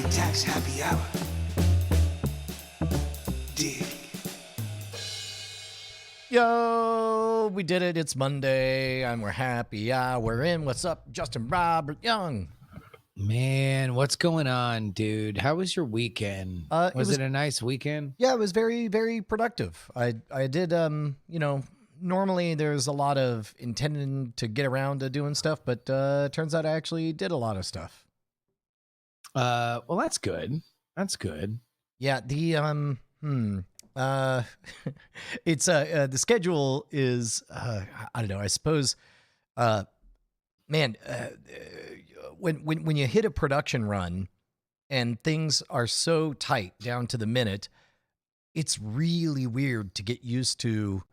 Petty Tax Happy Hour. Dig. Yo, we did it. It's Monday, and we're happy. Yeah, we're in. What's up, Justin Robert Young? Man, what's going on, dude? How was your weekend? Was it a nice weekend? Yeah, it was very, very productive. I did, normally there's a lot of intending to get around to doing stuff, but turns out I actually did a lot of stuff. Well, that's good. That's good. Yeah, the it's the schedule is I don't know. I suppose, man, when you hit a production run and things are so tight down to the minute, it's really weird to get used to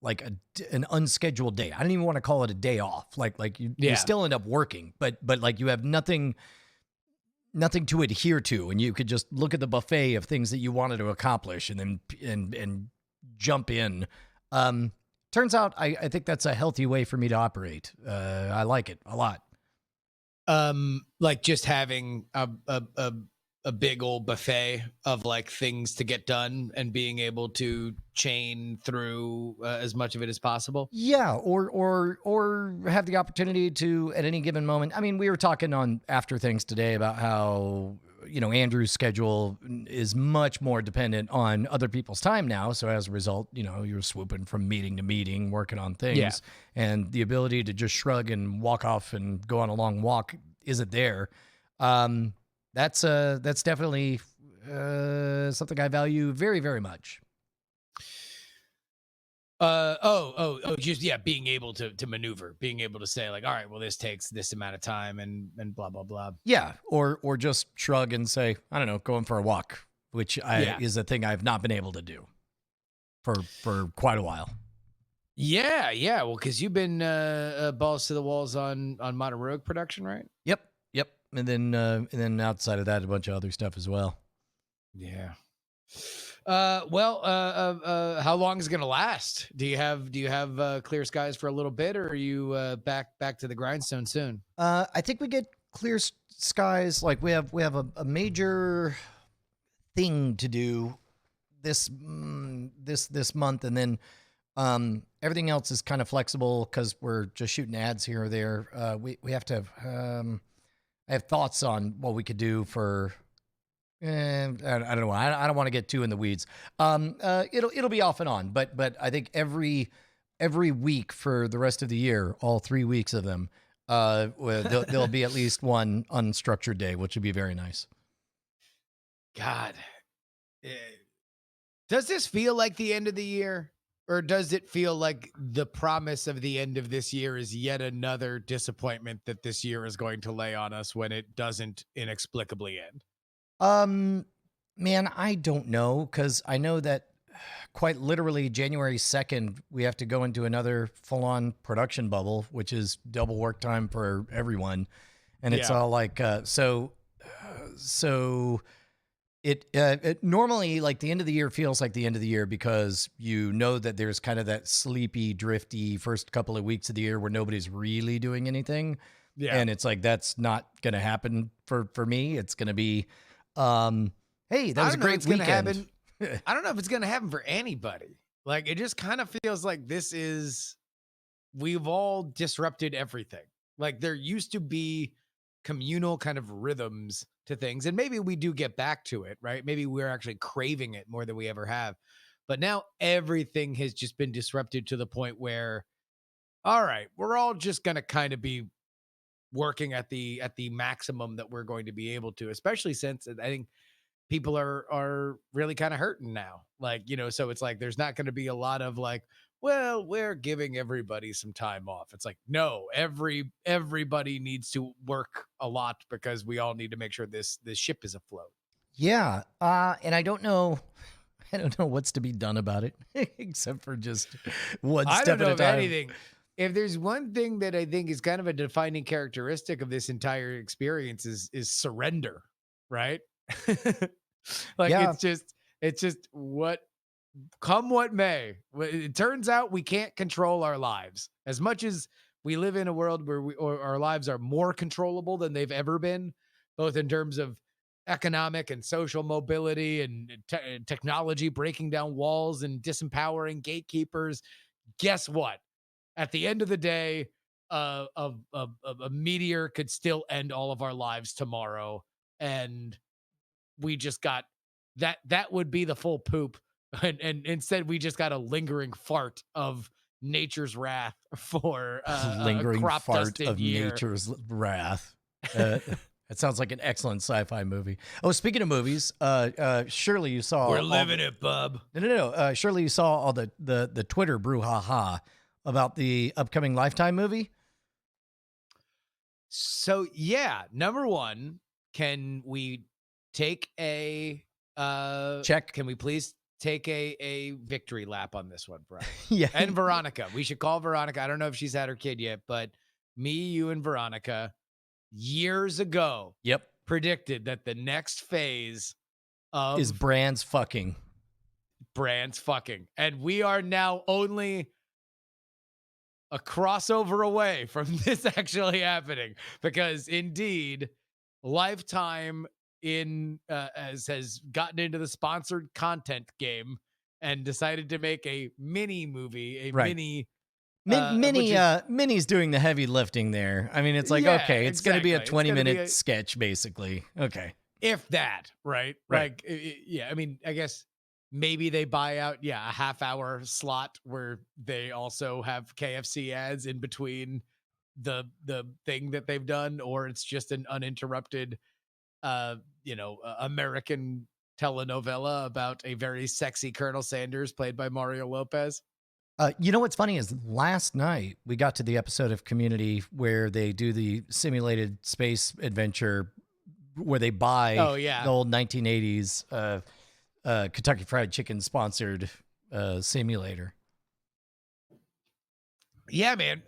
like an unscheduled day. I don't even want to call it a day off. Like you still end up working, but like you have nothing to adhere to, and you could just look at the buffet of things that you wanted to accomplish and then and jump in. Turns out I think that's a healthy way for me to operate. I like it a lot. Like just having a big old buffet of like things to get done and being able to chain through as much of it as possible. Yeah, or have the opportunity to at any given moment. I mean, we were talking on After Things today about how, Andrew's schedule is much more dependent on other people's time now. So as a result, you're swooping from meeting to meeting, working on things. Yeah. And the ability to just shrug and walk off and go on a long walk isn't there. That's definitely something I value very, very much. Just being able to maneuver, being able to say like, all right, well, this takes this amount of time and blah blah blah. Yeah, or just shrug and say, I don't know, going for a walk, which is a thing I've not been able to do for quite a while. Yeah. Well, because you've been balls to the walls on Modern Rogue production, right? Yep. And then outside of that, a bunch of other stuff as well. Yeah. How long is it gonna last? Do you have clear skies for a little bit, or are you back to the grindstone soon? I think we get clear skies. Like we have a major thing to do this month, and then everything else is kind of flexible because we're just shooting ads here or there. We have to have. I have thoughts on what we could do for. I don't know. I don't want to get too in the weeds. It'll be off and on, but I think every week for the rest of the year, all 3 weeks of them, there'll be at least one unstructured day, which would be very nice. God, does this feel like the end of the year? Or does it feel like the promise of the end of this year is yet another disappointment that this year is going to lay on us when it doesn't inexplicably end? Man, I don't know, because I know that quite literally January 2nd, we have to go into another full-on production bubble, which is double work time for everyone. And it's all like, so it normally, like, the end of the year feels like the end of the year because you know that there's kind of that sleepy, drifty first couple of weeks of the year where nobody's really doing anything. Yeah. And it's like, that's not going to happen for me. It's going to be, hey, that was a great weekend. I don't know if it's going to happen for anybody. Like, it just kind of feels like we've all disrupted everything. Like, there used to be communal kind of rhythms to things, and maybe we do get back to it, right? Maybe we're actually craving it more than we ever have. But now everything has just been disrupted to the point where, all right, we're all just going to kind of be working at the maximum that we're going to be able to, especially since I think people are really kind of hurting now. Like, so it's like there's not going to be a lot of like, well, we're giving everybody some time off. It's like, no, everybody needs to work a lot because we all need to make sure this ship is afloat. Yeah. And I don't know what's to be done about it except for just one step at a time. Anything. If there's one thing that I think is kind of a defining characteristic of this entire experience is surrender, right? It's just what come what may. It turns out we can't control our lives as much as we live in a world where our lives are more controllable than they've ever been, both in terms of economic and social mobility and technology breaking down walls and disempowering gatekeepers. Guess what? At the end of the day, a meteor could still end all of our lives tomorrow, and we just got that. That would be the full poop, and instead we just got a lingering fart of nature's wrath for a Lingering crop fart dusted of year. nature's wrath. It sounds like an excellent sci-fi movie. Oh, speaking of movies, surely you saw. We're living it, bub. No. Surely you saw all the Twitter brouhaha about the upcoming Lifetime movie. So yeah, number one, can we take a Check. Can we please take a victory lap on this one, Brian? Yeah. And Veronica. We should call Veronica. I don't know if she's had her kid yet, but me, you, and Veronica years ago Yep. predicted that the next phase of Is Brands fucking. Brands fucking. And we are now only a crossover away from this actually happening, because indeed Lifetime has gotten into the sponsored content game and decided to make a mini movie, Right. mini Minnie's doing the heavy lifting there. I mean, it's like, Yeah, okay, it's going to be a exactly. It's gonna 20-minute be sketch, basically. Okay. if that, right? Right. Like, yeah, I mean, I guess maybe they buy out, a half-hour slot where they also have KFC ads in between the thing that they've done, or it's just an uninterrupted, American telenovela about a very sexy Colonel Sanders played by Mario Lopez. You know what's funny is last night we got to the episode of Community where they do the simulated space adventure where they buy the old 1980s Kentucky Fried Chicken sponsored simulator. Yeah, man.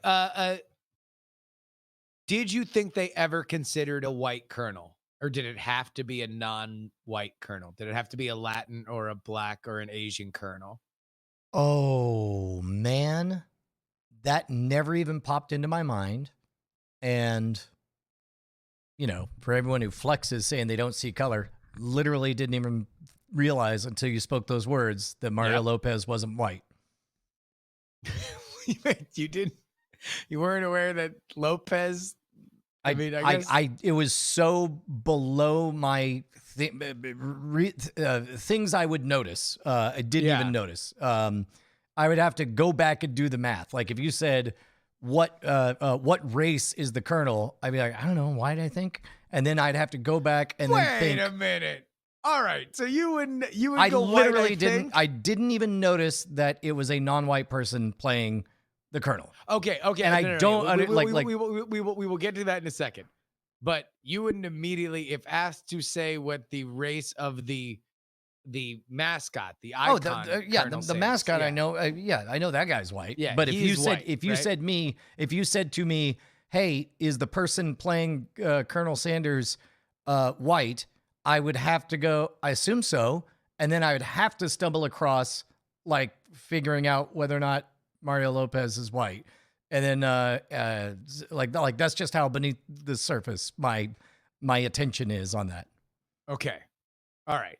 Did you think they ever considered a white colonel, or did it have to be a non-white colonel? Did it have to be a Latin or a black or an Asian colonel? Oh, man. That never even popped into my mind. And, for everyone who flexes saying they don't see color, literally didn't even realize until you spoke those words that Mario Lopez wasn't white. You didn't? You weren't aware that Lopez? I mean, I guess it was so below my things I would notice. I didn't even notice. I would have to go back and do the math. Like if you said what race is the colonel, I'd be like, I don't know. Why did I think? And then I'd have to go back and then think. Wait a minute. All right, so you would I go literally white, didn't. I didn't even notice that it was a non-white person playing the colonel. Okay. And I don't we will get to that in a second. But you wouldn't immediately, if asked to say what the race of the mascot, the icon, the mascot. I know. I know that guy's white. Yeah, but if you said to me, hey, is the person playing Colonel Sanders white? I would have to go, I assume so. And then I would have to stumble across like figuring out whether or not Mario Lopez is white. And then like that's just how beneath the surface my attention is on that. Okay. All right.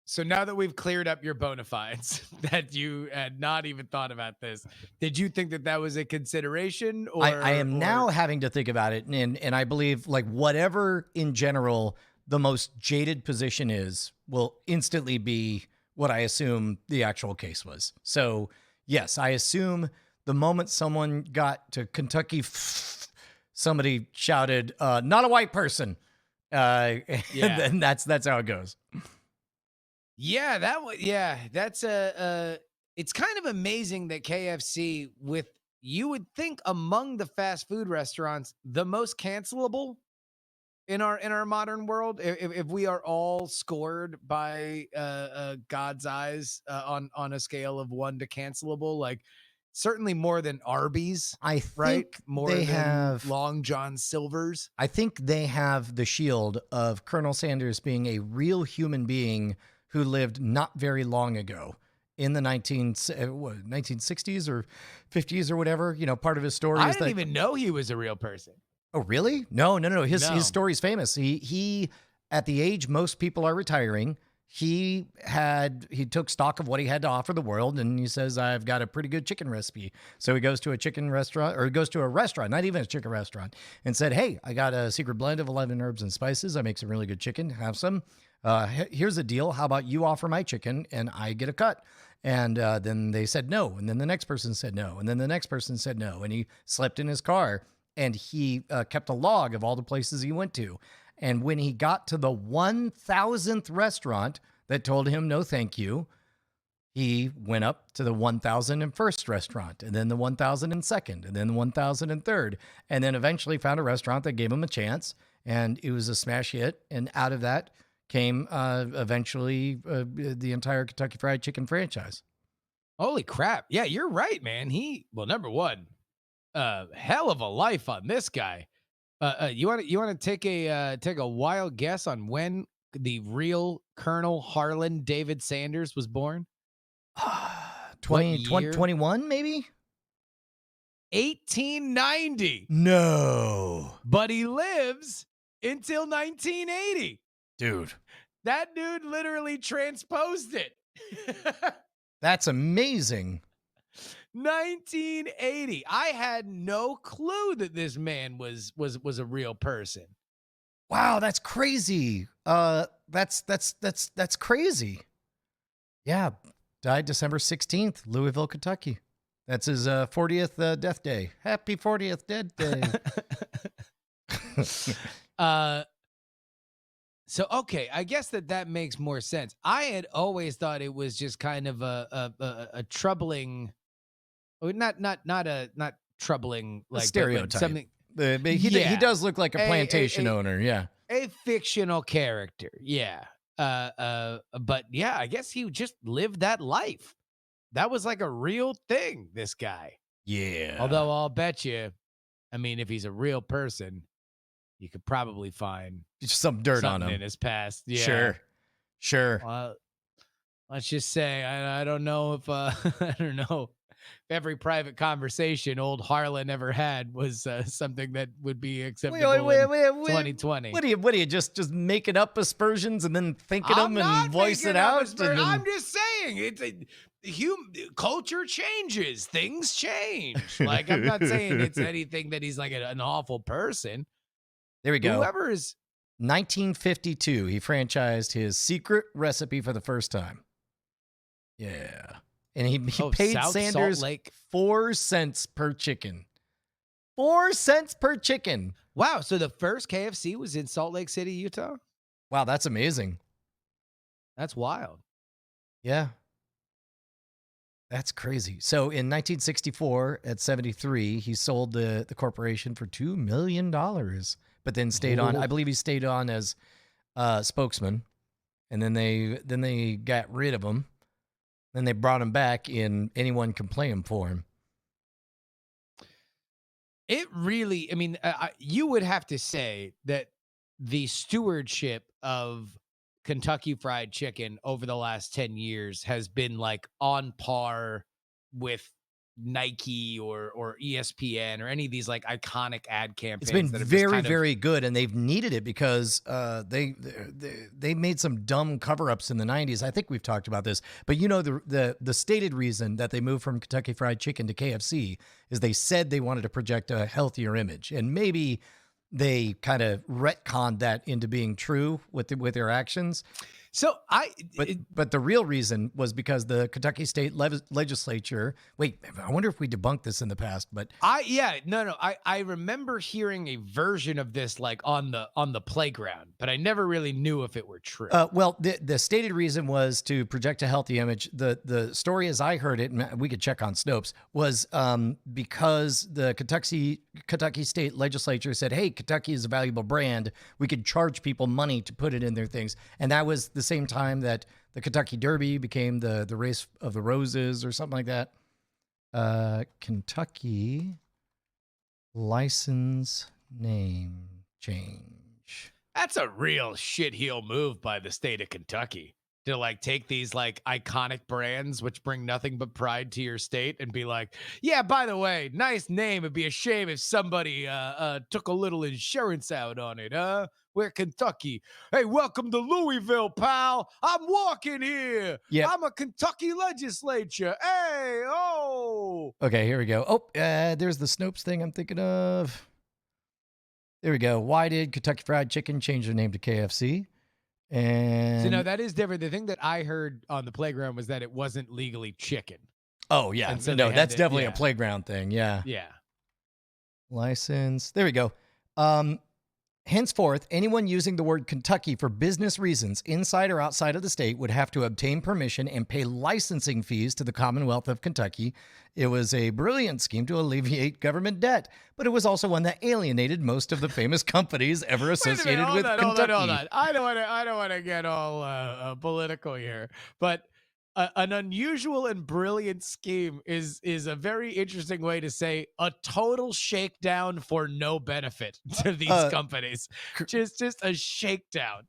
So now that we've cleared up your bona fides that you had not even thought about this, did you think that was a consideration? Or I am now having to think about it. And I believe like whatever in general the most jaded position is will instantly be what I assume the actual case was. So yes, I assume the moment someone got to Kentucky, somebody shouted, not a white person. And that's how it goes. Yeah, that's it's kind of amazing that KFC, you would think among the fast food restaurants, the most cancelable in our modern world, if we are all scored by God's eyes on a scale of 1 to cancelable, like certainly more than Arby's, I think right? More they than have Long John Silver's. I think they have the shield of Colonel Sanders being a real human being who lived not very long ago in the 1960s or 50s or whatever. Part of his story I is didn't even know he was a real person. Oh, really? No. His story's famous. He at the age most people are retiring, he took stock of what he had to offer the world, and he says, I've got a pretty good chicken recipe. So he goes to a chicken restaurant, or he goes to a restaurant, not even a chicken restaurant, and said, hey, I got a secret blend of 11 herbs and spices. I make some really good chicken. Have some. Here's the deal. How about you offer my chicken and I get a cut? And then they said no. And then the next person said no. And then the next person said no. And he slept in his car, and he kept a log of all the places he went to. And when he got to the 1,000th restaurant that told him no thank you, he went up to the 1,001st restaurant, and then the 1,002nd, and then the 1,003rd, and then eventually found a restaurant that gave him a chance, and it was a smash hit. And out of that came eventually the entire Kentucky Fried Chicken franchise. Holy crap. Yeah, you're right, man. Number one, hell of a life on this guy. You want to take a wild guess on when the real Colonel Harlan David Sanders was born? 21 maybe? 1890. No. But he lives until 1980. Dude. That dude literally transposed it. That's amazing. 1980. I had no clue that this man was a real person. Wow, that's crazy. That's crazy. Yeah, died December 16th, Louisville, Kentucky. That's his 40th death day. Happy 40th death day. So okay, I guess that makes more sense. I had always thought it was just kind of a troubling, not troubling, like stereotype. But something. He does look like a plantation owner. Yeah, a fictional character. Yeah. But yeah, I guess he just lived that life. That was like a real thing. This guy. Yeah. Although I'll bet you, I mean, if he's a real person, you could probably find just some dirt on him in his past. Yeah. Sure. Well, let's just say I don't know if I don't know if every private conversation old Harlan ever had was something that would be acceptable in 2020. What are you just making up aspersions and then thinking them and voice it out? I'm just saying it's culture changes, things change. Like, I'm not saying it's anything that he's like an awful person. There we go. Whoever is 1952, he franchised his secret recipe for the first time. Yeah. And he paid South Sanders 4 cents per chicken. 4 cents per chicken. Wow. So the first KFC was in Salt Lake City, Utah? Wow, that's amazing. That's wild. Yeah. That's crazy. So in 1964, at 73, he sold the corporation for $2 million, but then stayed on. I believe he stayed on as spokesman, and then they got rid of him. Then they brought him back in anyone can play him for him. It really, I mean, you would have to say that the stewardship of Kentucky Fried Chicken over the last 10 years has been like on par with Nike or ESPN or any of these like iconic ad campaigns. It's been very good, and they've needed it because they made some dumb cover-ups in the 90s. I think we've talked about this, but you know the stated reason that they moved from Kentucky Fried Chicken to KFC is they said they wanted to project a healthier image, and maybe they kind of retconned that into being true with their actions. So but the real reason was because the Kentucky State Legislature. Wait, I wonder if we debunked this in the past. But I remember hearing a version of this like on the playground, but I never really knew if it were true. Well, the stated reason was to project a healthy image. The story, as I heard it, and we could check on Snopes, was because the Kentucky State Legislature said, "Hey, Kentucky is a valuable brand. We could charge people money to put it in their things," and that was the same time that the Kentucky Derby became the race of the roses or something like that. Kentucky license name change. That's a real shitheel move by the state of Kentucky. to like take these like iconic brands which bring nothing but pride to your state and be like, yeah, by the way, nice name. It'd be a shame if somebody took a little insurance out on it, huh? We're Kentucky. Hey, welcome to Louisville, pal. I'm walking here. Yep. I'm a Kentucky legislature. Hey, oh. Okay, here we go. Oh, there's the Snopes thing I'm thinking of. There we go. Why did Kentucky Fried Chicken change their name to KFC? And So no, that is different. The thing that I heard on the playground was that it wasn't legally chicken. oh yeah, and so no, they had that's to- definitely a yeah. playground thing. Yeah, Yeah. license. There we go. Henceforth, anyone using the word Kentucky for business reasons inside or outside of the state would have to obtain permission and pay licensing fees to the Commonwealth of Kentucky. It was a brilliant scheme to alleviate government debt, but it was also one that alienated most of the famous companies ever associated with Kentucky. Hold on. I don't want to get all political here, but an unusual and brilliant scheme is a very interesting way to say a total shakedown for no benefit to these companies. Just a shakedown.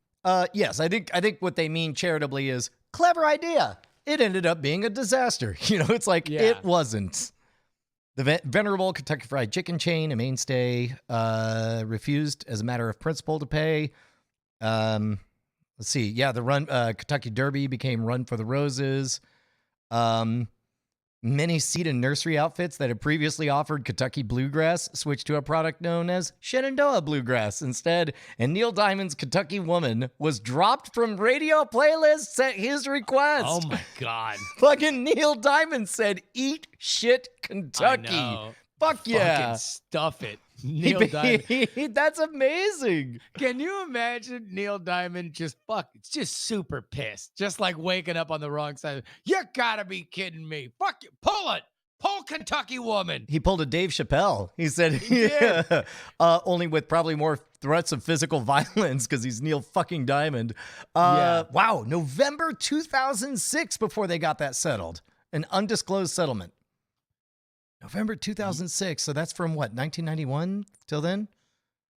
Yes, I think what they mean charitably is clever idea. It ended up being a disaster. You know, it's like Yeah. it wasn't. The venerable Kentucky Fried Chicken chain, a mainstay, refused as a matter of principle to pay. Let's see. Yeah, the Kentucky Derby became Run for the Roses. Many seed and nursery outfits that had previously offered Kentucky Bluegrass switched to a product known as Shenandoah Bluegrass instead, and Neil Diamond's Kentucky Woman was dropped from radio playlists at his request. Oh my God. Fucking Neil Diamond said, "Eat shit, Kentucky." I know. Fuck yeah. Fucking stuff it. Neil Diamond. That's amazing. Can you imagine Neil Diamond just super pissed, just like waking up on the wrong side? You gotta be kidding me. Fuck you. Pull Kentucky Woman. He pulled a Dave Chappelle. He said, did. only with probably more threats of physical violence because he's Neil fucking Diamond. Yeah. Wow, November 2006 before they got that settled. An undisclosed settlement. November 2006. So that's from what, 1991 till then?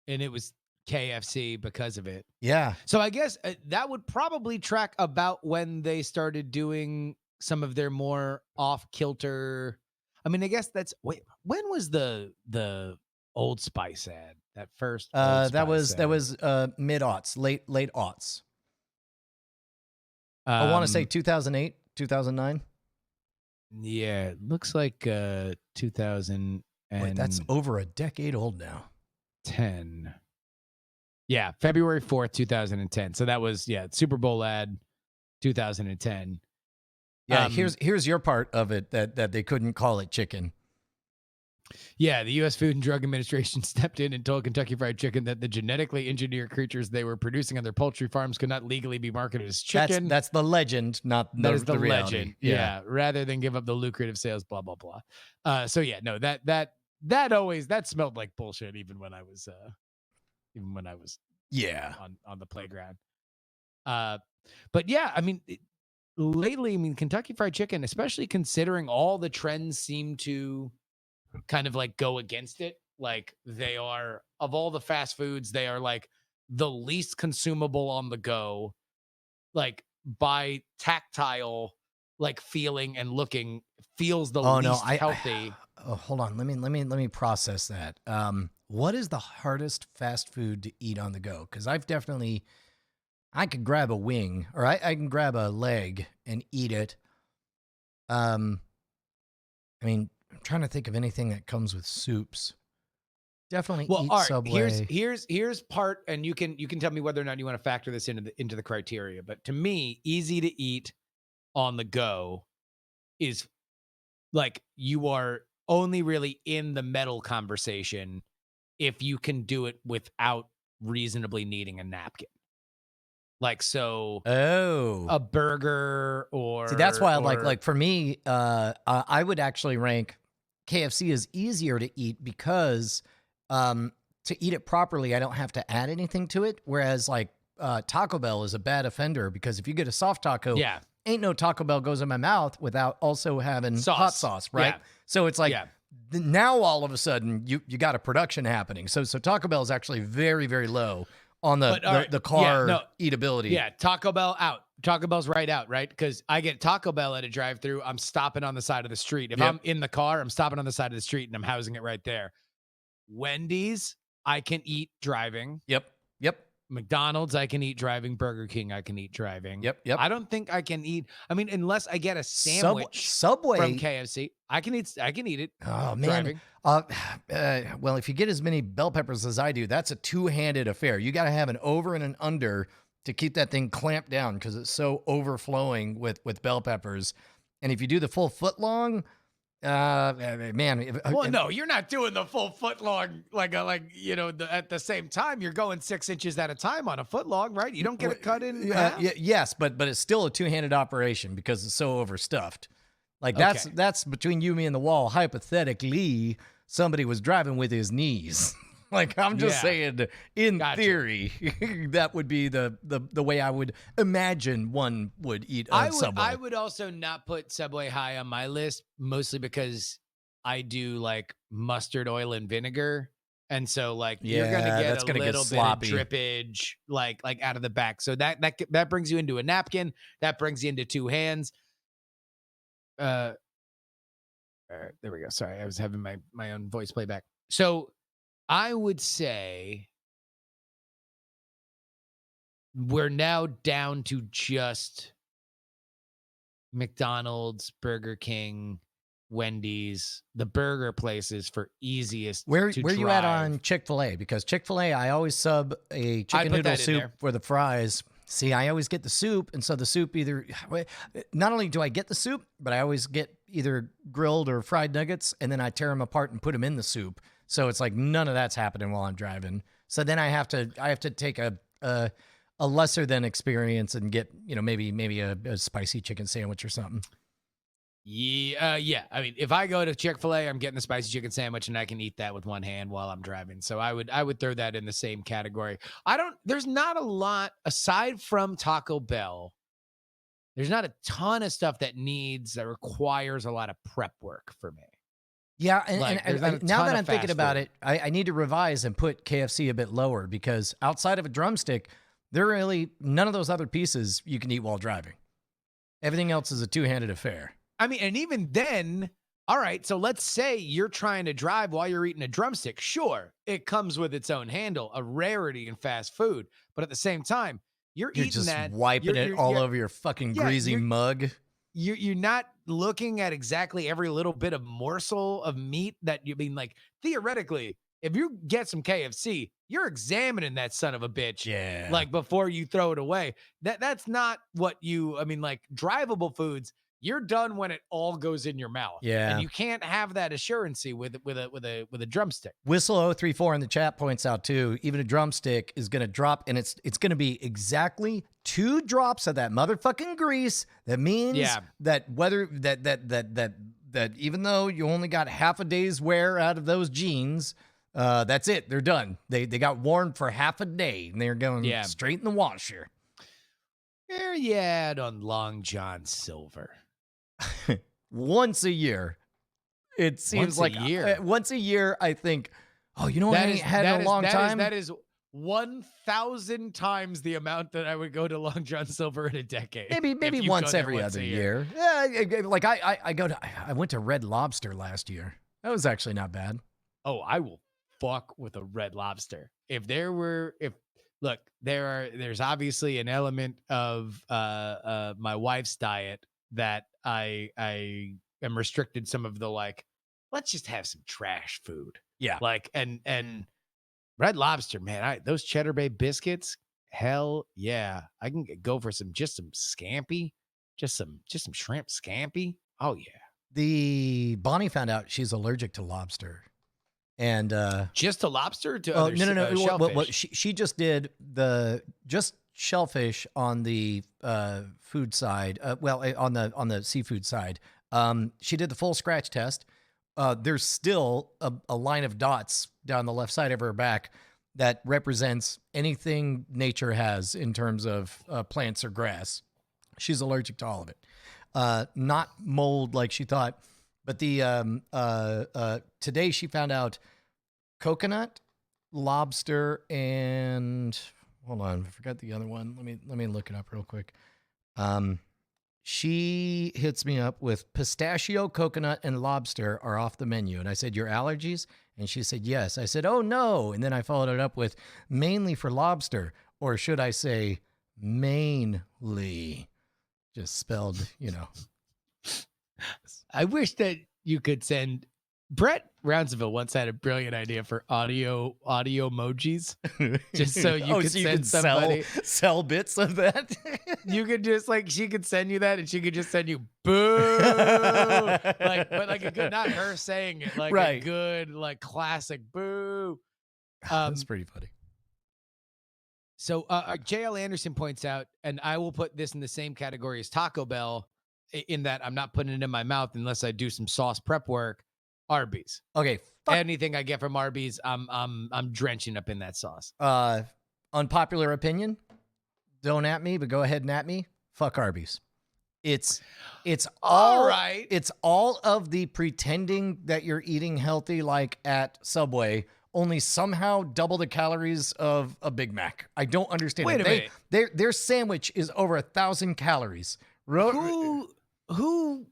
And it was KFC because of it. Yeah. So I guess that would probably track about when they started doing some of their more off-kilter. I mean, I guess when was the Old Spice ad? That first Old that Spice was ad? mid-aughts, late aughts. I want to say 2008, 2009. Yeah, it looks like 2010. Wait, that's over a decade old now. Yeah, February 4th, 2010. So that was Super Bowl ad 2010. Yeah, here's your part of it that they couldn't call it chicken. Yeah, the U.S. Food and Drug Administration stepped in and told Kentucky Fried Chicken that the genetically engineered creatures they were producing on their poultry farms could not legally be marketed as chicken. That's the legend, not That is the reality. legend. Yeah. Rather than give up the lucrative sales, blah blah blah. So yeah, no, that smelled like bullshit even when I was Yeah. on the playground. But yeah, I mean, lately, I mean, Kentucky Fried Chicken, especially considering all the trends seem to kind of like go against it. Like they are, of all the fast foods, they are like the least consumable on the go, like by tactile, like feeling and looking, feels the least healthy. Hold on, let me process that. What is the hardest fast food to eat on the go? Because I could grab a wing or I can grab a leg and eat it. I mean, I'm trying to think of anything that comes with soups. Definitely eat all right, Subway. Here's part, and you can tell me whether or not you want to factor this into the criteria. But to me, easy to eat on the go is like you are only really in the metal conversation if you can do it without reasonably needing a napkin. Like, so a burger or... See, that's why I like for me, I would actually rank KFC as easier to eat because to eat it properly, I don't have to add anything to it. Whereas like Taco Bell is a bad offender because if you get a soft taco, ain't no Taco Bell goes in my mouth without also having hot sauce, right? Yeah. So it's like now all of a sudden you got a production happening. So Taco Bell is actually very, very low on the car eatability. Yeah, Taco Bell out. Taco Bell's right out, right? Because I get Taco Bell at a drive-through. I'm stopping on the side of the street. If Yep. I'm in the car, I'm stopping on the side of the street and I'm housing it right there. Wendy's, I can eat driving. Yep. Yep. McDonald's, I can eat driving. Burger King, I can eat driving. Yep. Yep. I don't think I can eat. I mean, unless I get a sandwich Subway from KFC, I can eat it. Oh man. Driving. Well, if you get as many bell peppers as I do, that's a two-handed affair. You got to have an over and an under to keep that thing clamped down because it's so overflowing with bell peppers. And if you do the full foot long, man. Well, no, you're not doing the full foot long at the same time. You're going 6 inches at a time on a foot long, right? You don't get it cut in half? Yes, but it's still a two-handed operation because it's so overstuffed. Like that's between you, me, and the wall. Hypothetically, somebody was driving with his knees. Like I'm just saying, in theory, that would be the way I would imagine one would eat Subway. I would also not put Subway high on my list, mostly because I do like mustard oil and vinegar. And so like you're gonna get a little bit of drippage like out of the back. So that brings you into a napkin. That brings you into two hands. There we go. Sorry, I was having my own voice playback. So I would say we're now down to just McDonald's, Burger King, Wendy's, the burger places for easiest. Where you at on Chick-fil-A? Because Chick-fil-A, I always sub a chicken noodle soup for the fries. See, I always get the soup, and so the soup not only do I get the soup, but I always get either grilled or fried nuggets, and then I tear them apart and put them in the soup. So it's like none of that's happening while I'm driving. So then I have to take a lesser than experience and get maybe a spicy chicken sandwich or something. Yeah. I mean, if I go to Chick-fil-A, I'm getting the spicy chicken sandwich, and I can eat that with one hand while I'm driving. So I would throw that in the same category. There's not a lot aside from Taco Bell. There's not a ton of stuff that requires a lot of prep work for me. Yeah, and now that I'm thinking about it, I need to revise and put KFC a bit lower because outside of a drumstick, none of those other pieces you can eat while driving. Everything else is a two-handed affair. I mean, and even then, all right, so let's say you're trying to drive while you're eating a drumstick. Sure, it comes with its own handle, a rarity in fast food. But at the same time, you're eating just that. Wiping it all over your fucking greasy mug. You're not looking at exactly every little bit of morsel of meat that like theoretically, if you get some KFC, you're examining that son of a bitch. Yeah. Like before you throw it away. That's not what like drivable foods. You're done when it all goes in your mouth. Yeah. And you can't have that assurancy with a drumstick. Whistle034 in the chat points out too, even a drumstick is going to drop, and it's going to be exactly 2 drops of that motherfucking grease. That means that whether that even though you only got half a day's wear out of those jeans, that's it. They're done. They got worn for half a day, and they're going straight in the washer. Where you at on Long John Silver? Once a year. It seems once a year, I think, oh, you know what I had in a long time? That is 1,000 times the amount that I would go to Long John Silver in a decade. Maybe once every other year. Yeah, like I went to Red Lobster last year. That was actually not bad. Oh, I will fuck with a Red Lobster. There's obviously an element of my wife's diet that I am restricted some of the let's just have some trash food. Yeah. And Red Lobster, man, those Cheddar Bay biscuits, hell yeah. I can go for some scampi, just some shrimp scampi. Oh yeah. The Bonnie found out she's allergic to lobster. And just to lobster or to other shellfish? Well, she just did just shellfish on the food side. On the seafood side. She did the full scratch test. There's still a line of dots down the left side of her back that represents anything nature has in terms of plants or grass. She's allergic to all of it. Not mold like she thought, but today she found out coconut, lobster, and hold on, I forgot the other one. Let me look it up real quick. She hits me up with pistachio, coconut, and lobster are off the menu. And I said, your allergies? And she said, yes. I said, oh, no. And then I followed it up with mainly for lobster, or should I say mainly? Just spelled, I wish that you could send. Brett Rounsaville once had a brilliant idea for audio emojis, just so you could send somebody sell bits of that. You could just she could send you that, and she could just send you boo, but a good, not her saying it, right. A good classic boo. That's pretty funny. So JL Anderson points out, and I will put this in the same category as Taco Bell, in that I'm not putting it in my mouth unless I do some sauce prep work. Arby's. Okay. Anything I get from Arby's, I'm drenching up in that sauce. Unpopular opinion. Don't at me, but go ahead and at me. Fuck Arby's. It's all right. It's all of the pretending that you're eating healthy, like at Subway, only somehow double the calories of a Big Mac. I don't understand. Wait a minute. Their sandwich is over 1,000 calories. Who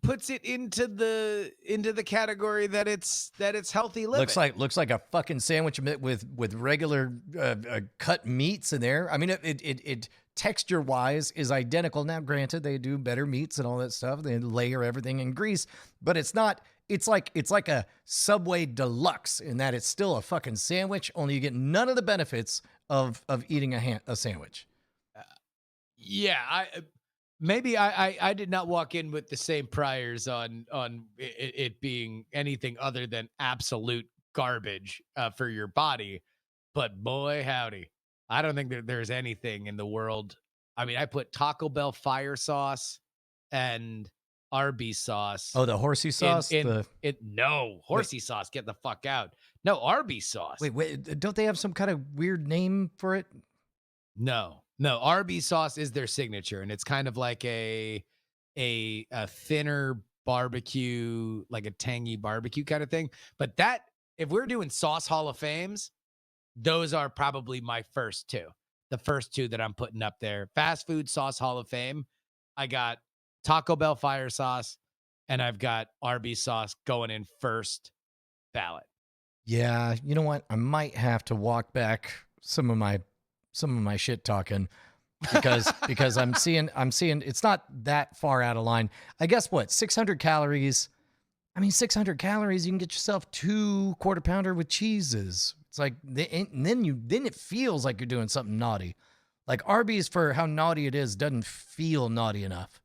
puts it into the category that it's healthy living? Looks like a fucking sandwich with regular cut meats in there. I mean, it texture wise is identical. Now, granted, they do better meats and all that stuff. They layer everything in grease, but it's not. It's like a Subway Deluxe in that it's still a fucking sandwich. Only you get none of the benefits of eating a sandwich. Yeah, Maybe I did not walk in with the same priors on it being anything other than absolute garbage for your body, but boy howdy, I don't think that there's anything in the world. I mean, I put Taco Bell fire sauce and Arby's sauce. Oh, the horsey sauce. No horsey sauce. Get the fuck out. No Arby's sauce. Wait, don't they have some kind of weird name for it? No, Arby's sauce is their signature, and it's kind of like a thinner barbecue, like a tangy barbecue kind of thing. But that, if we're doing sauce Hall of Fames, those are probably my first two. The first two that I'm putting up there. Fast food sauce Hall of Fame. I got Taco Bell fire sauce, and I've got Arby's sauce going in first ballot. Yeah, you know what? I might have to walk back some of my shit talking because I'm seeing it's not that far out of line. I guess what, 600 calories. I mean, 600 calories, you can get yourself 2 quarter pounder with cheeses. It's like, and then it feels like you're doing something naughty. Like Arby's, for how naughty it is, doesn't feel naughty enough.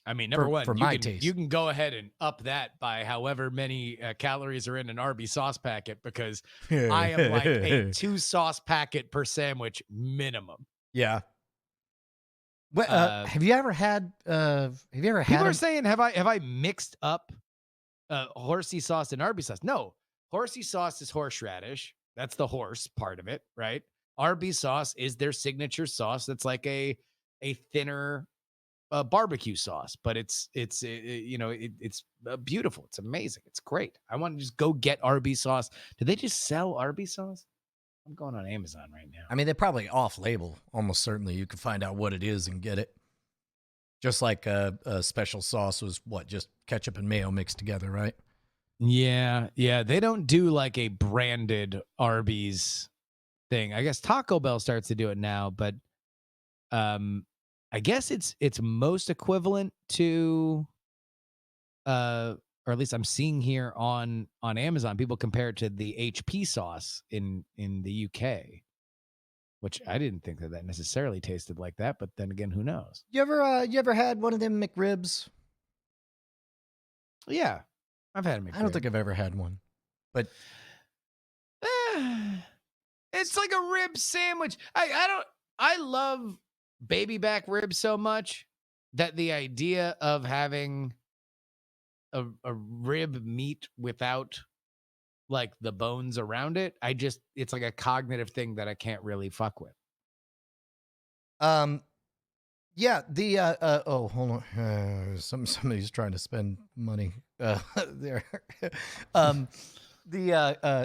I mean, number one, for my taste, you can go ahead and up that by however many calories are in an Arby's sauce packet, because I am like a 2 sauce packet per sandwich minimum. Yeah. Have you ever had? People are saying, have I mixed up horsey sauce and Arby's sauce? No, horsey sauce is horseradish. That's the horse part of it, right? Arby's sauce is their signature sauce. That's like a thinner barbecue sauce, but it's beautiful. It's amazing. It's great. I want to just go get Arby's sauce. Do they just sell Arby's sauce? I'm going on Amazon right now. I mean, they're probably off label. Almost certainly you can find out what it is and get it. Just like a special sauce was just ketchup and mayo mixed together, right? Yeah. They don't do like a branded Arby's thing. I guess Taco Bell starts to do it now, but I guess it's most equivalent to, or at least I'm seeing here on Amazon, people compare it to the HP sauce in the UK, which I didn't think that necessarily tasted like that. But then again, who knows? You ever had one of them McRibs? Yeah, I've had a McRib. I don't think I've ever had one, but it's like a rib sandwich. I love baby back ribs so much that the idea of having a rib meat without like the bones around it, it's like a cognitive thing that I can't really fuck with. Yeah, hold on. Somebody's trying to spend money there.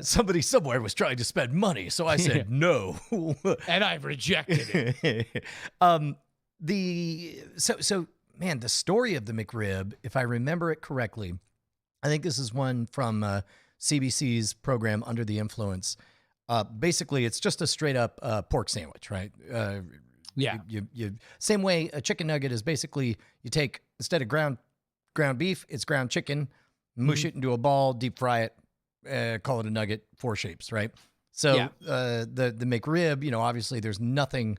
Somebody somewhere was trying to spend money, so I said no. And I've rejected it. So man, the story of the McRib, if I remember it correctly, I think this is one from CBC's program Under the Influence. Basically, it's just a straight up pork sandwich, right? Yeah. You same way a chicken nugget is basically you take instead of ground beef, it's ground chicken, mush it into a ball, deep fry it, call it a nugget, 4 shapes, right? So Yeah. the McRib, obviously there's nothing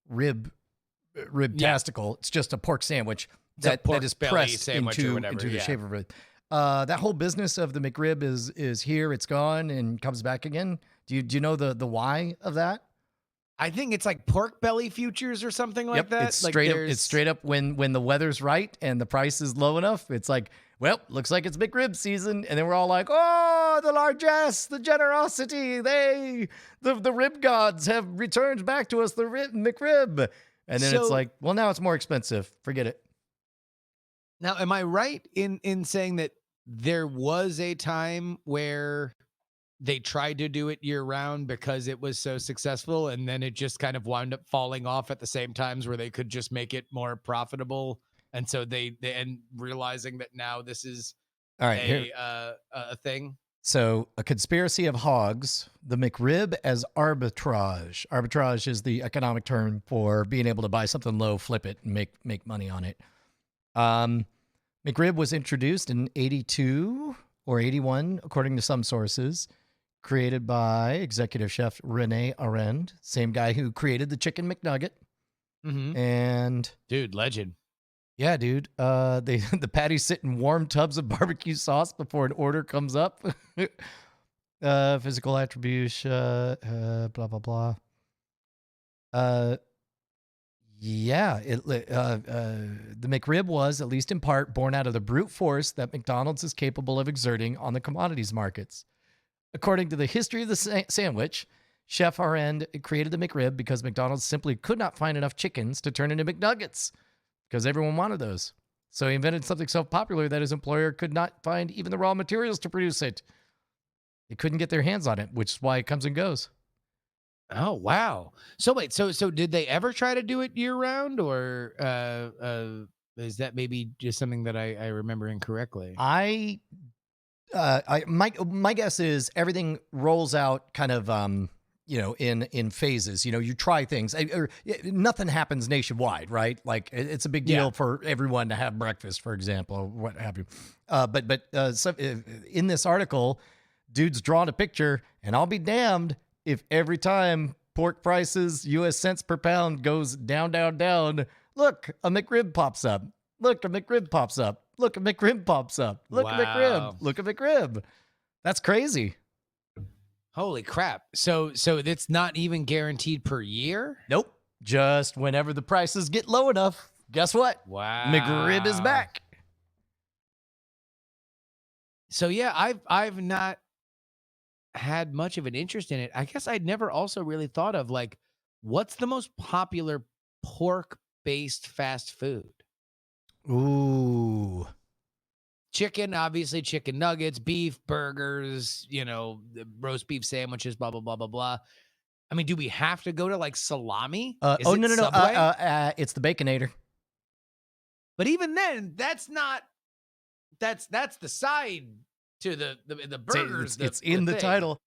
rib-tastical. It's just a pork sandwich It's a that pork is belly pressed sandwich or into whatever, the yeah. shape of it. That whole business of the McRib is here, it's gone, and comes back again. Do you know the why of that? I think it's like pork belly futures or something like that. It's Like straight up. there's- It's straight up when the weather's right and the price is low enough. It's like, well, looks like it's McRib season, and then we're all like, oh, the largesse, the generosity, the rib gods have returned back to us the McRib, and then it's So- like, well, now it's more expensive. Forget it. Now, am I right in saying that there was a time where they tried to do it year round because it was so successful, and then it just kind of wound up falling off at the same times where they could just make it more profitable, and so they and realizing that now this is All right, here. a thing. So, a conspiracy of hogs, the McRib as arbitrage. Arbitrage is the economic term for being able to buy something low, flip it, and make money on it. McRib was introduced in 82 or 81, according to some sources, created by executive chef Rene Arend, same guy who created the chicken McNugget. Mm-hmm. And Dude, legend. yeah, dude, the patties sit in warm tubs of barbecue sauce before an order comes up. Physical attribution, blah, blah, blah. Yeah, the McRib was, at least in part, born out of the brute force that McDonald's is capable of exerting on the commodities markets. According to the history of the sandwich, Chef Arend created the McRib because McDonald's simply could not find enough chickens to turn into McNuggets, because everyone wanted those. So he invented something so popular that his employer could not find even the raw materials to produce it. They couldn't get their hands on it, which is why it comes and goes. Oh wow! So wait, so did they ever try to do it year round, or is that maybe just something that I remember incorrectly? My guess is everything rolls out kind of in phases. You try things. Nothing happens nationwide, right? Like it's a big deal for everyone to have breakfast, for example, or what have you. So in this article, dude's drawn a picture, and I'll be damned if every time pork prices, U.S. cents per pound, goes down, down, down, look, a McRib pops up. Look, a McRib pops up. Look, a McRib pops up. Look, a McRib. Look, a McRib. That's crazy. Holy crap! So it's not even guaranteed per year. Nope. Just whenever the prices get low enough, guess what? Wow, McRib is back. So yeah, I've not had much of an interest in it. I guess I'd never also really thought of like what's the most popular pork-based fast food? Ooh. Chicken, obviously chicken nuggets, beef, burgers, the roast beef sandwiches, blah, blah, blah, blah, blah. I mean, do we have to go to like salami? No. Subway? It's the Baconator. But even then, that's the side to the burgers. It's in the thing. title.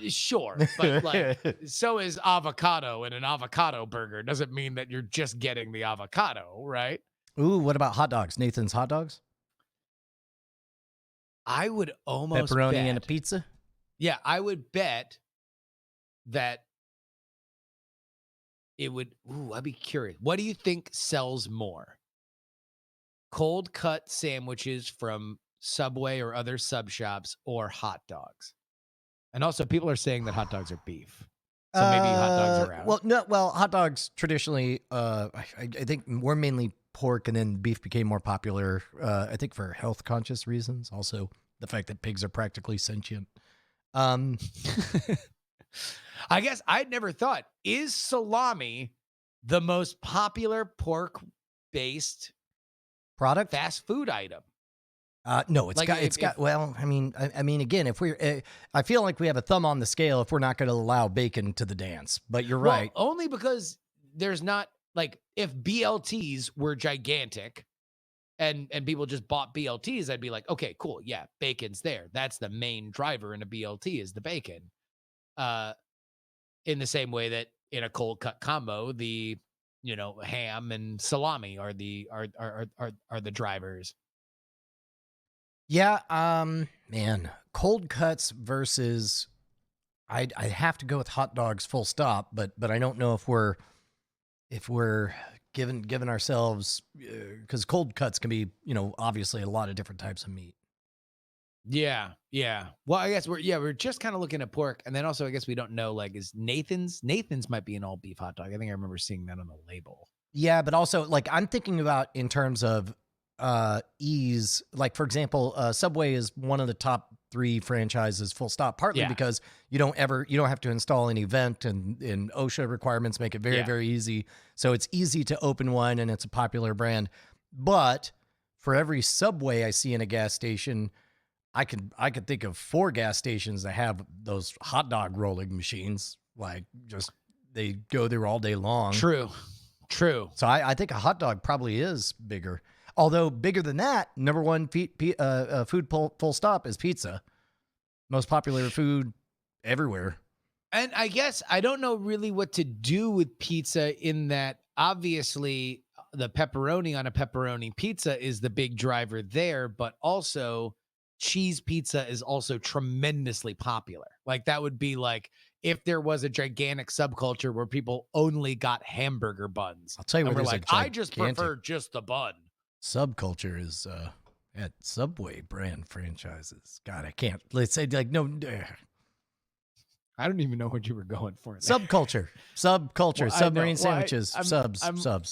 Sure, but like so is avocado, and an avocado burger doesn't mean that you're just getting the avocado, right? Ooh, what about hot dogs? Nathan's hot dogs? I would almost Pepperoni bet, and a pizza? Yeah, I would bet that it would. Ooh, I'd be curious. What do you think sells more? Cold cut sandwiches from Subway or other sub shops, or hot dogs? And also, people are saying that hot dogs are beef, so maybe hot dogs are out. Well, hot dogs traditionally, I think were mainly pork, and then beef became more popular. I think for health conscious reasons, also the fact that pigs are practically sentient. I guess I'd never thought, is salami the most popular pork based Product? fast food item? No, it's Like, got. Well, I mean, again, if we're, I feel like we have a thumb on the scale if we're not going to allow bacon to the dance. But you're right. Well, only because there's not like if BLTs were gigantic and people just bought BLTs, I'd be like, okay, cool. Yeah, bacon's there. That's the main driver in a BLT is the bacon. In the same way that in a cold cut combo, the ham and salami are the drivers. Yeah, man, cold cuts versus I have to go with hot dogs full stop, but I don't know if we're giving ourselves because cold cuts can be, obviously a lot of different types of meat. Yeah, yeah. Well, I guess we're just kind of looking at pork, and then also I guess we don't know like is Nathan's might be an all beef hot dog. I think I remember seeing that on the label. Yeah, but also like I'm thinking about in terms of ease. Like for example, Subway is one of the top 3 franchises full stop, partly Yeah. because you don't have to install an event and OSHA requirements make it very, Yeah. very easy. So it's easy to open one and it's a popular brand. But for every Subway I see in a gas station, I could think of 4 gas stations that have those hot dog rolling machines. Like just they go there all day long. True. So I think a hot dog probably is bigger. Although bigger than that, number one food full stop is pizza. Most popular food everywhere. And I guess I don't know really what to do with pizza in that obviously the pepperoni on a pepperoni pizza is the big driver there, but also cheese pizza is also tremendously popular. Like that would be like if there was a gigantic subculture where people only got hamburger buns. I'll tell you and what, we're like, I just prefer just the bun. Subculture is at Subway brand franchises. God, I can't. Let's say like no. I don't even know what you were going for. Subculture, Well, submarine sandwiches, subs.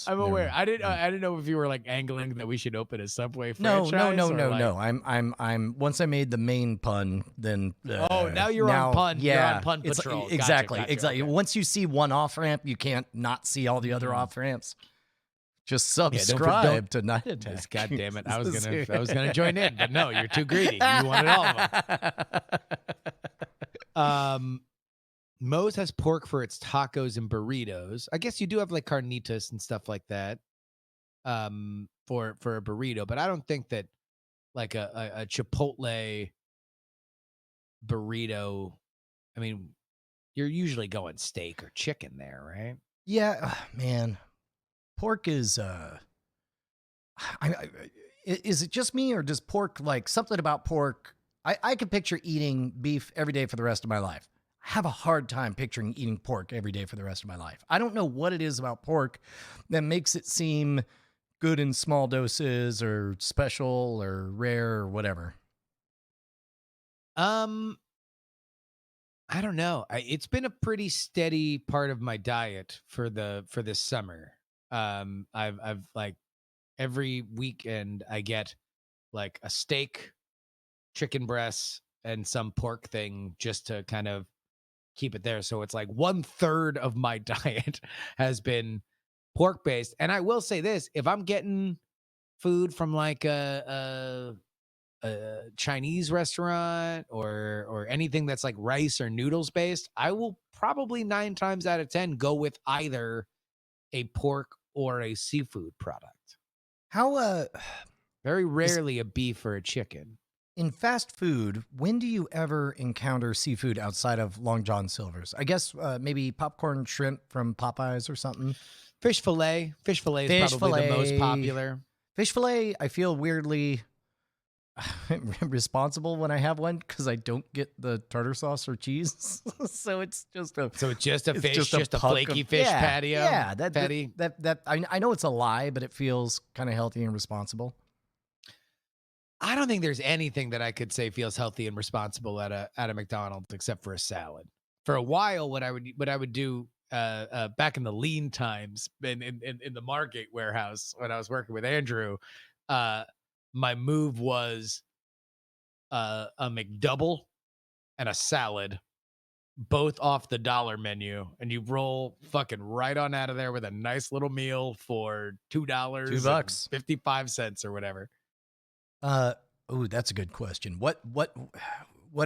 I'm aware. I didn't know if you were like angling that we should open a Subway franchise. No. I'm. Once I made the main pun, then. Now you're on pun. Yeah, you're on pun it's, patrol. Exactly. Gotcha. Okay. Once you see one off ramp, you can't not see all the other off ramps. Just subscribe to Night Attack. God damn it! I was gonna join in, but no, you're too greedy. You wanted all of them. Moe's has pork for its tacos and burritos. I guess you do have like carnitas and stuff like that. For a burrito, but I don't think that like a Chipotle burrito. I mean, you're usually going steak or chicken there, right? Yeah, man. Pork is is it just me, or does pork, like something about pork? I could picture eating beef every day for the rest of my life. I have a hard time picturing eating pork every day for the rest of my life. I don't know what it is about pork that makes it seem good in small doses or special or rare or whatever. I don't know. It's been a pretty steady part of my diet for this summer. I've like every weekend I get like a steak, chicken breasts, and some pork thing just to kind of keep it there. So it's like 1/3 of my diet has been pork based. And I will say this, if I'm getting food from like a Chinese restaurant or anything that's like rice or noodles based, I will probably 9 times out of 10 go with either a pork or a seafood product. How Very rarely a beef or a chicken. in fast food, when do you ever encounter seafood outside of Long John Silver's? I guess maybe popcorn shrimp from Popeyes or something. Fish fillet. Fish fillet is probably the most popular. Fish fillet, I feel weirdly responsible when I have one because I don't get the tartar sauce or cheese. So it's just a flaky fish patio. Yeah, patty. that I know it's a lie, but it feels kind of healthy and responsible. I don't think there's anything that I could say feels healthy and responsible at a McDonald's except for a salad. For a while, what I would do back in the lean times in the Margate warehouse when I was working with Andrew, my move was a McDouble and a salad, both off the $1 menu, and you roll fucking right on out of there with a nice little meal for $2, $2.55 or whatever. Oh, that's a good question. What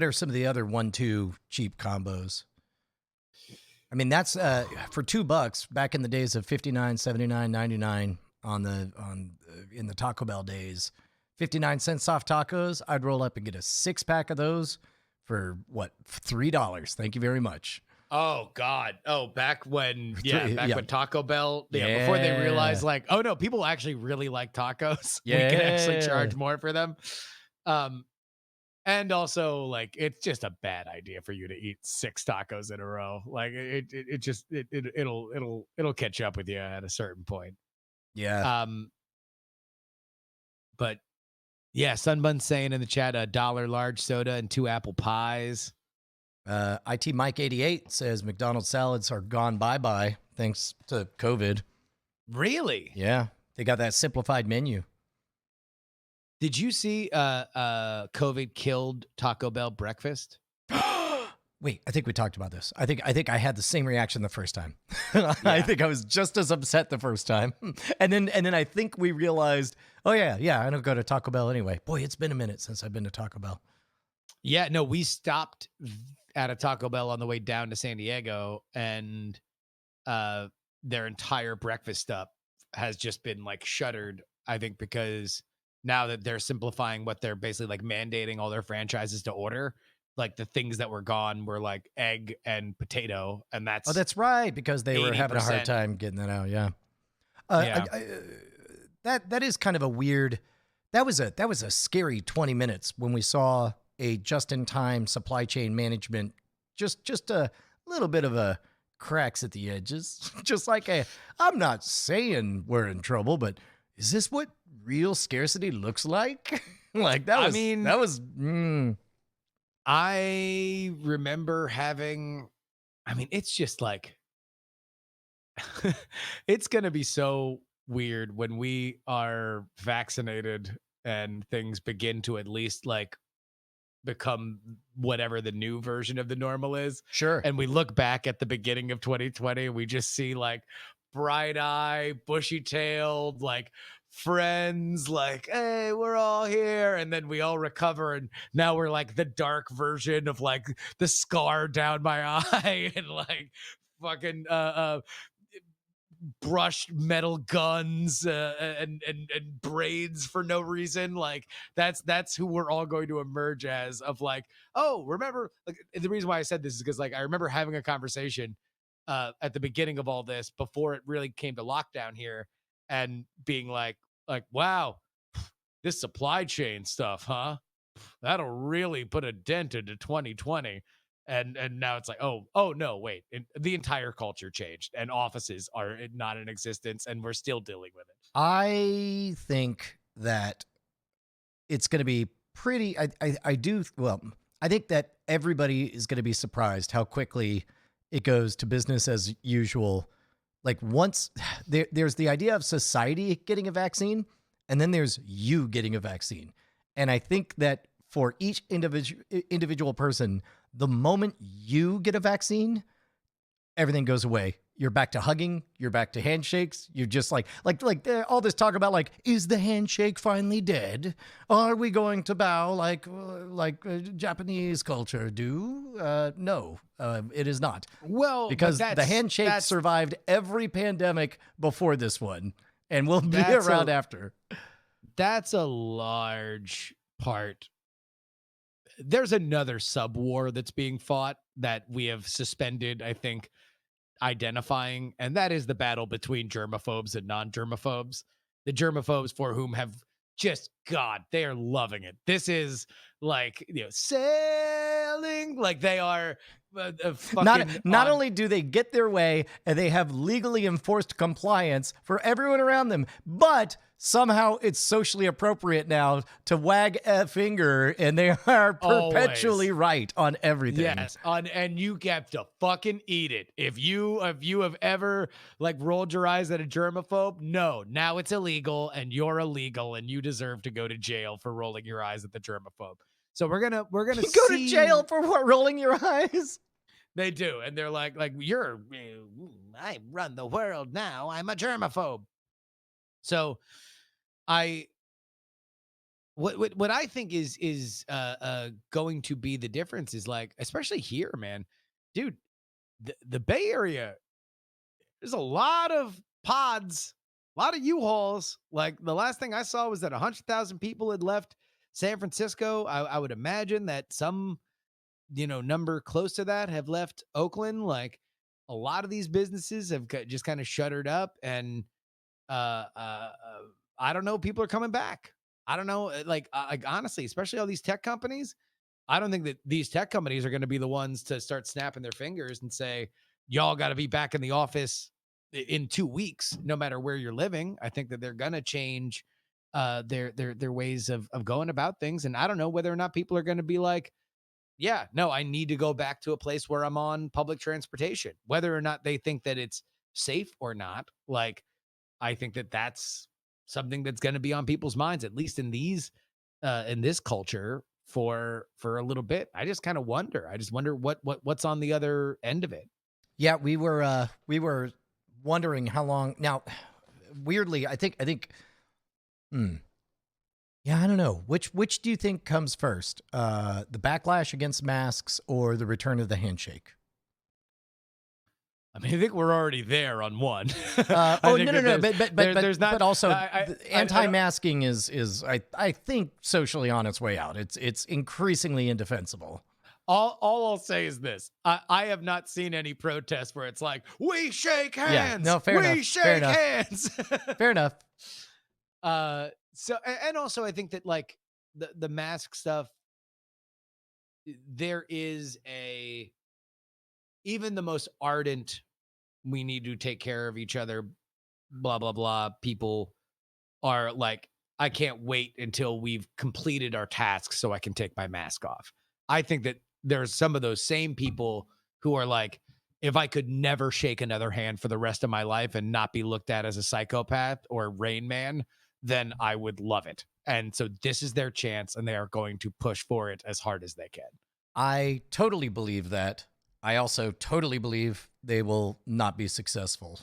are some of the other 1-2 cheap combos? I mean, that's for $2 back in the days of 59, 79, 99 in the Taco Bell days. 59 cent soft tacos. I'd roll up and get a 6-pack of those for what, $3. Thank you very much. Oh God. Oh, back when Yeah. when Taco Bell, before they realized Yeah. like, oh no, people actually really like tacos. We can actually charge Yeah. more for them. Um, and also like it's just a bad idea for you to eat 6 tacos in a row. Like it'll catch up with you at a certain point. Yeah. Um, but yeah, Sunbun saying in the chat a $1 large soda and 2 apple pies. IT Mike 88 says McDonald's salads are gone bye-bye thanks to COVID. Really? Yeah. They got that simplified menu. Did you see COVID killed Taco Bell breakfast? Wait, I think we talked about this. I think I had the same reaction the first time. I think I was just as upset the first time. And then I think we realized, oh yeah, I don't go to Taco Bell anyway. Boy, it's been a minute since I've been to Taco Bell. Yeah, no, we stopped at a Taco Bell on the way down to San Diego, and their entire breakfast stuff has just been like shuttered, I think, because now that they're simplifying what they're basically like mandating all their franchises to order, like the things that were gone were like egg and potato, and Oh, that's right, because they were having a hard 80%. time getting that out. Yeah. Yeah. That is kind of a weird. That was a scary 20 minutes when we saw a just-in-time supply chain management, just a little bit of a cracks at the edges, just like I'm not saying we're in trouble, but is this what real scarcity looks like? Like that was. I remember having, it's just like, it's going to be so weird when we are vaccinated and things begin to at least like become whatever the new version of the normal is. Sure. And we look back at the beginning of 2020 and we just see like bright eye, bushy tailed, like friends, like, hey, we're all here. And then we all recover. And now we're like the dark version of like the scar down my eye and like fucking brushed metal guns and braids for no reason. Like that's who we're all going to emerge as, of like, oh, remember, like, the reason why I said this is because like I remember having a conversation at the beginning of all this before it really came to lockdown here, and being like wow, this supply chain stuff, huh? That'll really put a dent into 2020. And now it's like, oh no, wait, the entire culture changed and offices are not in existence and we're still dealing with it. I think that it's going to be pretty. I do. Well, I think that everybody is going to be surprised how quickly it goes to business as usual. Like once there's the idea of society getting a vaccine, and then there's you getting a vaccine. And I think that for each individual person, the moment you get a vaccine, everything goes away. You're back to hugging. You're back to handshakes. You're just like all this talk about like, is the handshake finally dead? Are we going to bow like Japanese culture do? No, it is not. Well, because the handshake survived every pandemic before this one, and will be around after. That's a large part. There's another sub-war that's being fought that we have suspended, I think, identifying, and that is the battle between germaphobes and non-germaphobes. The germaphobes, for whom have just, God, they are loving it. This is like, sailing, like they are not only do they get their way and they have legally enforced compliance for everyone around them, but somehow it's socially appropriate now to wag a finger, and they are perpetually right on everything. Yes, and you have to fucking eat it. If you have ever like rolled your eyes at a germaphobe, no, now it's illegal and you're illegal and you deserve to go to jail for rolling your eyes at the germaphobe. So we're gonna go to jail for what, rolling your eyes? They do, and they're like I run the world now. I'm a germaphobe. So what I think is going to be the difference is like, especially here, man, dude, the Bay Area, there's a lot of pods, a lot of U-Hauls. Like the last thing I saw was that 100,000 people had left San Francisco. I would imagine that some, number close to that have left Oakland. Like a lot of these businesses have just kind of shuttered up, and uh, uh, uh, I don't know. People are coming back. I don't know. Like honestly, especially all these tech companies. I don't think that these tech companies are going to be the ones to start snapping their fingers and say, y'all got to be back in the office in 2 weeks, no matter where you're living. I think that they're going to change their ways of going about things. And I don't know whether or not people are going to be like, yeah, no, I need to go back to a place where I'm on public transportation, whether or not they think that it's safe or not. Like, I think that that's something that's going to be on people's minds, at least in this culture for a little bit. I just kind of wonder. I just wonder what's on the other end of it. Yeah, we were wondering how long. Now, weirdly, I think. Hmm. Yeah, I don't know. Which do you think comes first? The backlash against masks or the return of the handshake? I mean, I think we're already there on one. Oh, no. But there's not. but also I anti-masking is I think socially on its way out. It's increasingly indefensible. all I'll say is this: I have not seen any protests where it's like we shake hands. Yeah, no, fair we enough. shake Fair enough. hands. Fair enough. And also I think that like the mask stuff, there is a even the most ardent, we need to take care of each other, blah blah blah, people are like, I can't wait until we've completed our tasks so I can take my mask off. I think that there's some of those same people who are like, if I could never shake another hand for the rest of my life and not be looked at as a psychopath or Rain Man, then I would love it. And so this is their chance, and they are going to push for it as hard as they can. I totally believe that. I also totally believe they will not be successful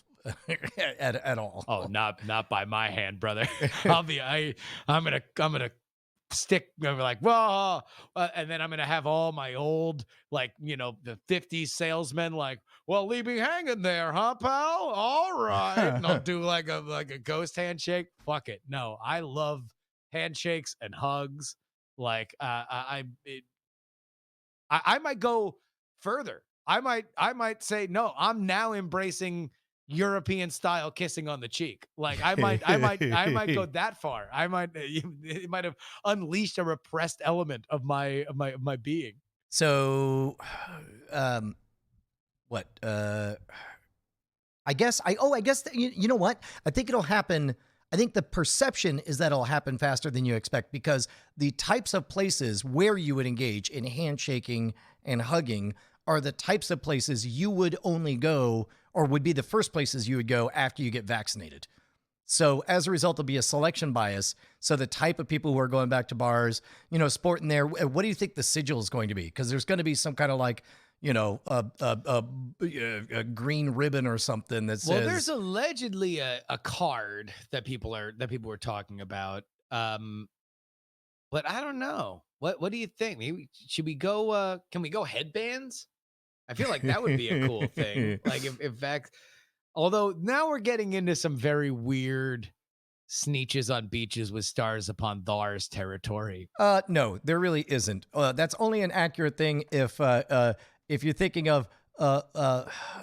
at all. Oh, not by my hand, brother. I'm gonna stick like, well, and then I'm gonna have all my old, like, the 50s salesmen like, well, leave me hanging there, huh, pal? All right. And I'll do like a ghost handshake. Fuck it. No, I love handshakes and hugs. Like, I might go further. I might say, no, I'm now embracing European style kissing on the cheek. Like I might go that far. It might have unleashed a repressed element of my being. So, what? I guess that, you know what? I think it'll happen. I think the perception is that it'll happen faster than you expect because the types of places where you would engage in handshaking and hugging are the types of places you would only go or would be the first places you would go after you get vaccinated. So as a result, there'll be a selection bias. So the type of people who are going back to bars, sporting there, what do you think the sigil is going to be? Because there's going to be some kind of like, a green ribbon or something that says. Well, there's allegedly a card that people were talking about. But I don't know. What do you think? Maybe should we go? Can we go headbands? I feel like that would be a cool thing. Like if although now we're getting into some very weird sneeches on beaches with stars upon thars territory. No, there really isn't. That's only an accurate thing if you're thinking of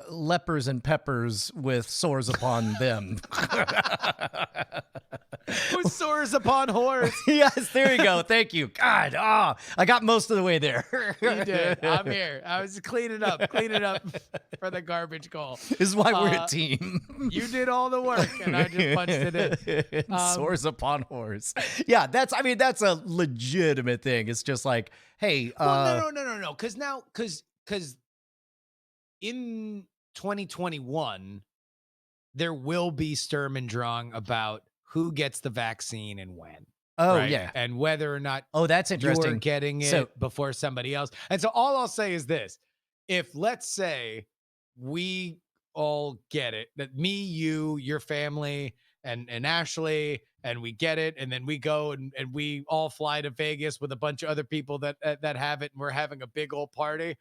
lepers and peppers with sores upon them. With sores upon horse. Yes, there you go. Thank you. God, I got most of the way there. You did. I'm here. I was cleaning up for the garbage call. This is why we're a team. You did all the work, and I just punched it in. Sores upon horse. Yeah, that's a legitimate thing. It's just like, hey. Well, no. Because in 2021, there will be Sturm und Drang about who gets the vaccine and when. Oh, right? yeah. And whether or not that's interesting. You're getting it before somebody else. And so all I'll say is this. If, let's say, we all get it, that me, you, your family, and Ashley, and we get it, and then we go and we all fly to Vegas with a bunch of other people that have it, and we're having a big old party,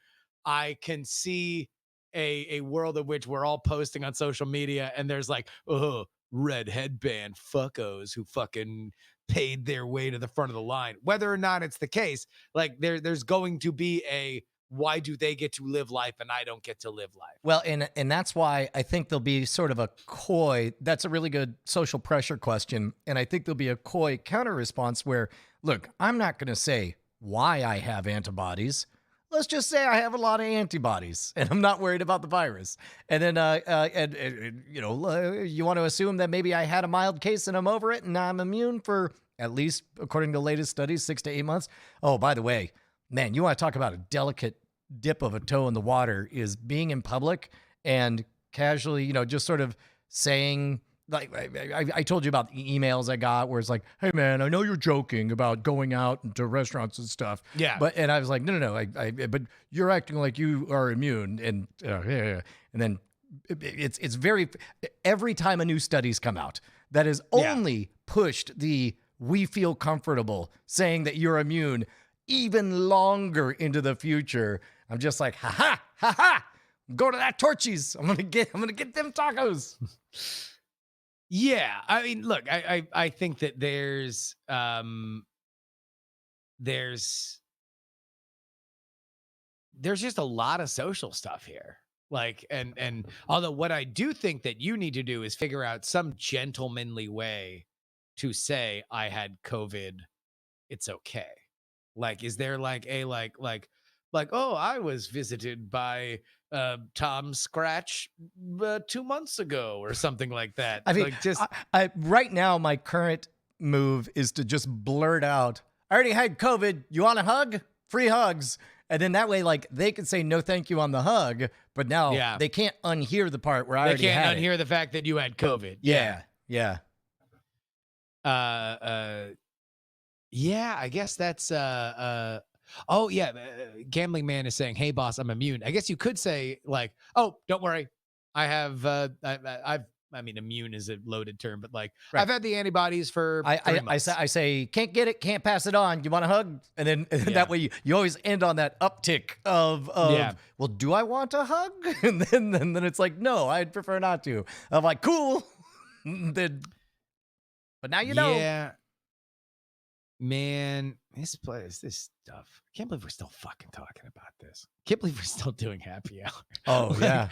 I can see a world in which we're all posting on social media and there's like, oh, red headband fuckos who fucking paid their way to the front of the line. Whether or not it's the case, like there's going to be a, why do they get to live life and I don't get to live life? Well, and that's why I think there'll be sort of a coy, that's a really good social pressure question. And I think there'll be a coy counter response where, look, I'm not going to say why I have antibodies. Let's just say I have a lot of antibodies and I'm not worried about the virus. And then, you know, you want to assume that maybe I had a mild case and I'm over it and I'm immune for at least, according to the latest studies, 6 to 8 months. Oh, by the way, man, you want to talk about a delicate dip of a toe in the water is being in public and casually, you know, just sort of saying, like, I told you about the emails I got where it's like, hey, man, I know you're joking about going out to restaurants and stuff. Yeah. And I was like, no, but you're acting like you are immune. And and then it's very, every time a new study's come out that has only pushed the, we feel comfortable saying that you're immune even longer into the future. I'm just like, ha, go to that Torchy's. I'm gonna get them tacos. Yeah, I mean, look, I think that there's just a lot of social stuff here. Like, and although what I do think that you need to do is figure out some gentlemanly way to say I had COVID, it's okay. Like, is there like a like, oh, I was visited by Tom Scratch 2 months ago or something like that. I mean, like just I right now, my current move is to just blurt out, I already had COVID. You want a hug? Free hugs. And then that way, like, they can say no thank you on the hug, but now they can't unhear the part where I already had it. They can't unhear the fact that you had COVID. Yeah. Yeah, I guess that's Gambling Man is saying, hey boss, I'm immune. I guess you could say like, oh, don't worry. I have I mean, immune is a loaded term, but like I've had the antibodies for 3 months. I say, can't get it, can't pass it on. You want a hug? And then that way you always end on that uptick of well, do I want a hug? And then it's like, no, I'd prefer not to. I'm like, cool. Then, but now you know. Yeah. Man, this stuff. I can't believe we're still fucking talking about this. Can't believe we're still doing happy hour. Oh, yeah.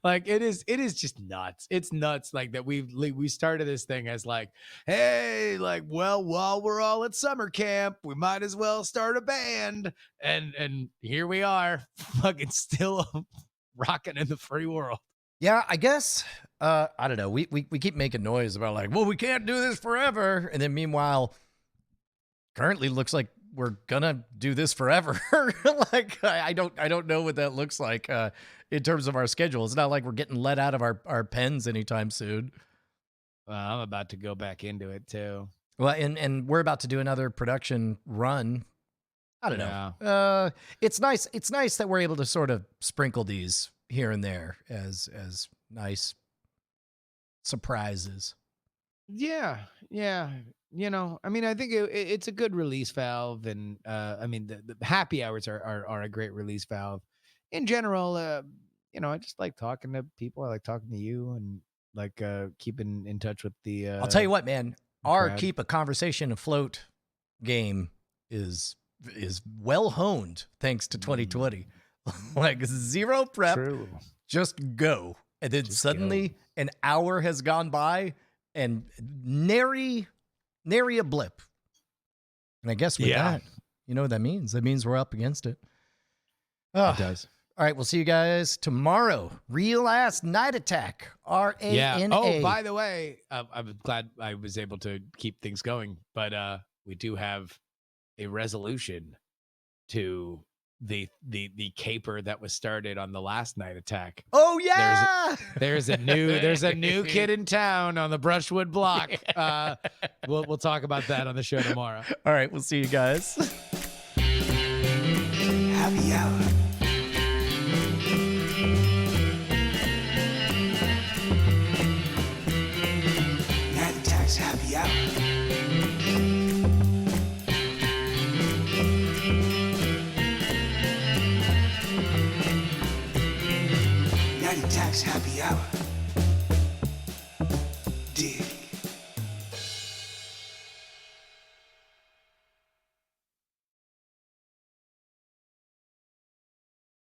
Like it is just nuts. It's nuts like that we started this thing as like, hey, like, well, while we're all at summer camp, we might as well start a band. And here we are, fucking still rocking in the free world. Yeah, I guess I don't know. We keep making noise about like, well, we can't do this forever. And then meanwhile, currently looks like we're gonna do this forever. Like I don't know what that looks like in terms of our schedule. It's not like we're getting let out of our pens anytime soon. Well, I'm about to go back into it too. Well, and we're about to do another production run. I don't know. It's nice. It's nice that we're able to sort of sprinkle these here and there as nice surprises. Yeah. You know, I mean, I think it's a good release valve, and I mean, the happy hours are a great release valve. In general, you know, I just like talking to people. I like talking to you, and like keeping in touch with the. I'll tell you what, man. Our crowd. keep a conversation afloat game is well honed thanks to 2020. Like zero prep, True. just go, and then Just suddenly an hour has gone by, and nary a blip. And I guess with that, you know what that means? That means we're up against it. Oh, It does. all right, we'll see you guys tomorrow. Real Ass Night Attack. RANA. Yeah. Oh, by the way, I'm glad I was able to keep things going, but we do have a resolution to the caper that was started on the last Night Attack. Oh yeah. There's a new kid in town on the Brushwood block. We'll talk about that on the show tomorrow. All right, we'll see you guys. Happy hour. Night Attacks Happy Hour. Nat Jack's happy hour.